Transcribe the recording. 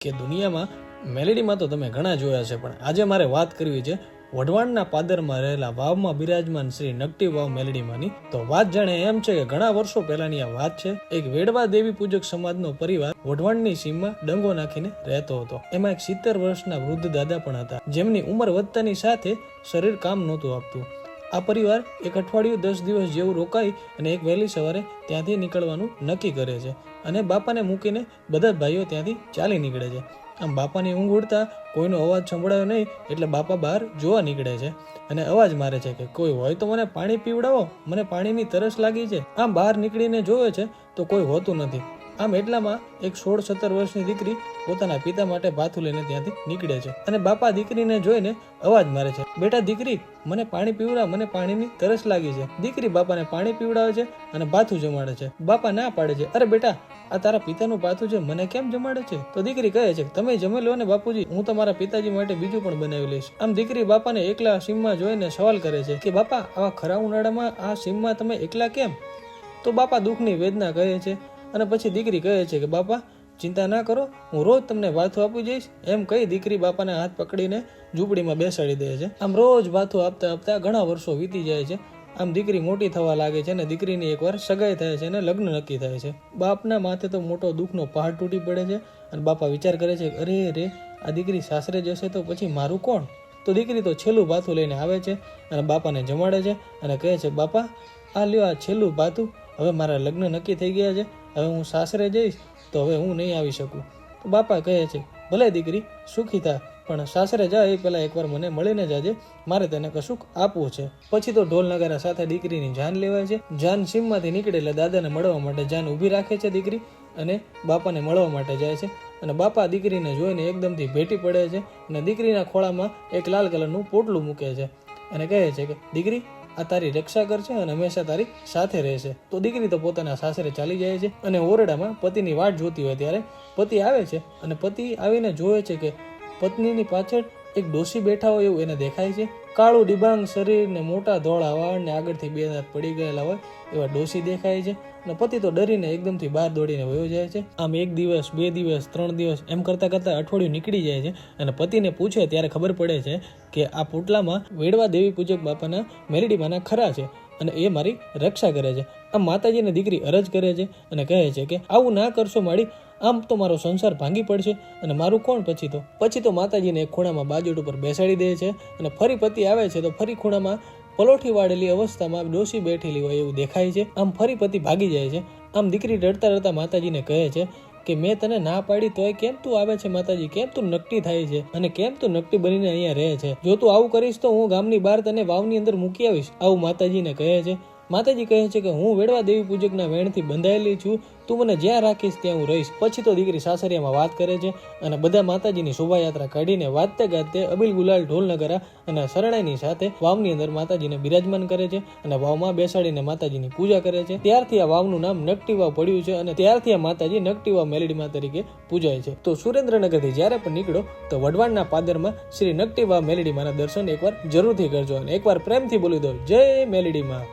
કે દુનિયામાં મેલેડીમાં તો તમે ઘણા જોયા છે, પણ આજે મારે વાત કરવી છે વઢવાણના પાદરમાં રહેલા વાવમાં બિરાજમાન શ્રી નકટી વાવ મેલેડીમાંની. તો વાત જાણે એમ છે કે ઘણા વર્ષો પહેલાની આ વાત છે. એક વેડવા દેવી પૂજક સમાજનો પરિવાર વઢવાણની સીમમાં ડંગો નાખીને રહેતો હતો. એમાં એક 70 વર્ષના વૃદ્ધ દાદા પણ હતા, જેમની ઉંમર વધતાની સાથે શરીર કામ નહોતું આપતું. આ પરિવાર એક અઠવાડિયું 10 દિવસ જેવું રોકાઈ અને એક વહેલી સવારે ત્યાંથી નીકળવાનું નક્કી કરે છે અને બાપાને મૂકીને બધા ભાઈઓ ત્યાંથી ચાલી નીકળે છે. આમ બાપાની ઊંઘ ઉડતા કોઈનો અવાજ સંભળાયો નહીં એટલે બાપા બહાર જોવા નીકળે છે અને અવાજ મારે છે કે કોઈ હોય તો મને પાણી પીવડાવો, મને પાણીની તરસ લાગી છે. આમ બહાર નીકળીને જોવે છે તો કોઈ હોતું નથી. આમ એટલામાં એક 16-17 વર્ષની દીકરી પોતાના પિતા માટે ભાથું લઈને ત્યાંથી નીકળે છે અને બાપા દીકરીને જોઈને અવાજ મારે છે, બેટા દીકરી મને પાણી પીવડાવ, મને પાણીની તરસ લાગી છે. દીકરી બાપાને પાણી પીવડાવે છે અને ભાથું જમાડે છે. બાપા ના પાડે છે, અરે બેટા આ તારા પિતાનું ભાથું છે, મને કેમ જમાડે છે? તો દીકરી કહે છે, તમે જમી લો ને બાપુજી, હું તમારા પિતાજી માટે બીજું પણ બનાવી લઈશ. આમ દીકરી બાપાને એકલા સીમમાં જોઈને સવાલ કરે છે કે બાપા આવા ખરા ઉનાળામાં આ સીમમાં તમે એકલા કેમ? તો બાપા દુઃખની વેદના કહે છે અને પછી દીકરી કહે છે કે બાપા ચિંતા ના કરો, હું રોજ તમને ભાથું આપી જઈશ. એમ કહી દીકરી બાપાના હાથ પકડીને ઝૂંપડીમાં બેસાડી દે છે. આમ રોજ ભાથું આપતા આપતા ઘણા વર્ષો વીતી જાય છે. આમ દીકરી મોટી થવા લાગે છે અને દીકરીની એકવાર સગાઈ થાય છે અને લગ્ન નક્કી થાય છે. બાપના માથે તો મોટો દુઃખનો પહાડ તૂટી પડે છે અને બાપા વિચાર કરે છે, અરે રે આ દીકરી સાસરે જશે તો પછી મારું કોણ? તો દીકરી તો છેલ્લું ભાથું લઈને આવે છે અને બાપાને જમાડે છે અને કહે છે, બાપા આ લ્યો આ છેલ્લું ભાથું, હવે મારા લગ્ન નક્કી થઈ ગયા છે, હવે હું સાસરે જઈશ તો હવે હું નહીં આવી શકું. તો બાપા કહે છે, ભલે દીકરી સુખી થા, પણ સાસરે જાય એ પહેલાં એકવાર મને મળીને જાજે, મારે તેને કશુંક આપવું છે. પછી તો ઢોલ નગારા સાથે દીકરીની જાન લેવાય છે. જાન સીમમાંથી નીકળે એટલે દાદાને મળવા માટે જાન ઊભી રાખે છે દીકરી અને બાપાને મળવા માટે જાય છે અને બાપા દીકરીને જોઈને એકદમથી ભેટી પડે છે અને દીકરીના ખોળામાં એક લાલ કલરનું પોટલું મૂકે છે અને કહે છે કે દીકરી આ તારી રક્ષા કરશે અને હંમેશા તારી સાથે રહેશે. તો દીકરી તો પોતાના સાસરે ચાલી જાય છે અને ઓરડામાં પતિની વાટ જોતી હોય ત્યારે પતિ આવે છે અને પતિ આવીને જોવે છે કે પત્નીની પાછળ એક ડોશી બેઠા હોય એવું એને દેખાય છે. કાળું ડિબાંગ શરીર ને મોટા ધોળા વાળ ને આગળથી 2 દાંત પડી ગયેલા હોય એવા ડોશી દેખાય છે અને પતિ તો ડરીને એકદમથી બહાર દોડીને વયો જાય છે. આમ 1 દિવસ 2 દિવસ 3 દિવસ એમ કરતાં અઠવાડિયું નીકળી જાય છે અને પતિને પૂછે ત્યારે ખબર પડે છે કે આ પોટલામાં વેડવા દેવી પૂજક બાપાના મેલેડીમાંના ખરા છે અને એ મારી રક્ષા કરે છે. આમ માતાજીને દીકરી અરજ કરે છે અને કહે છે કે આવું ના કરશો માડી, આમ તો મારો સંસાર ભાંગી પડશે અને મારું કોણ? પછી તો માતાજીને એક ખૂણામાં બાજોટ ઉપર બેસાડી દે છે અને ફરી પતિ આવે છે તો ફરી ખૂણામાં પલોઠી વાળેલી અવસ્થામાં ડોશી બેઠેલી હોય એવું દેખાય છે. આમ ફરી પતિ ભાગી જાય છે. આમ દીકરી રડતા રડતા માતાજીને કહે છે કે મેં તને ના પાડી તોય કેમ તું આવે છે માતાજી, કેમ તું નકટી થાય છે અને કેમ તું નકટી બનીને અહીંયા રહે છે? જો તું આવું કરીશ તો હું ગામની બહાર તને વાવની અંદર મૂકી આવીશ, આવું માતાજીને કહે છે. માતાજી કહે છે કે હું વેડવા દેવી પૂજકના વેણથી બંધાયેલી છું, તું મને જ્યાં રાખીશ ત્યાં હું રહીશ. પછી તો દીકરી સાસરિયામાં વાત કરે છે અને બધા માતાજીની શોભાયાત્રા કાઢીને વાજતે ગાજતે અબીલ ગુલાલ ઢોલ નગારા અને શરણાઈની સાથે વાવની અંદર માતાજીને બિરાજમાન કરે છે અને વાવમાં બેસાડીને માતાજીની પૂજા કરે છે. ત્યારથી આ વાવનું નામ નકટી વાવ પડ્યું છે અને ત્યારથી આ માતાજી નકટી વાવ મેલેડીમાં તરીકે પૂજાય છે. તો સુરેન્દ્રનગરથી જ્યારે પણ નીકળો તો વઢવાણના પાદરમાં શ્રી નકટી વાવ મેલેડીમાંના દર્શન એકવાર જરૂરથી કરજો અને એકવાર પ્રેમથી બોલી દો, જય મેલેડીમાં.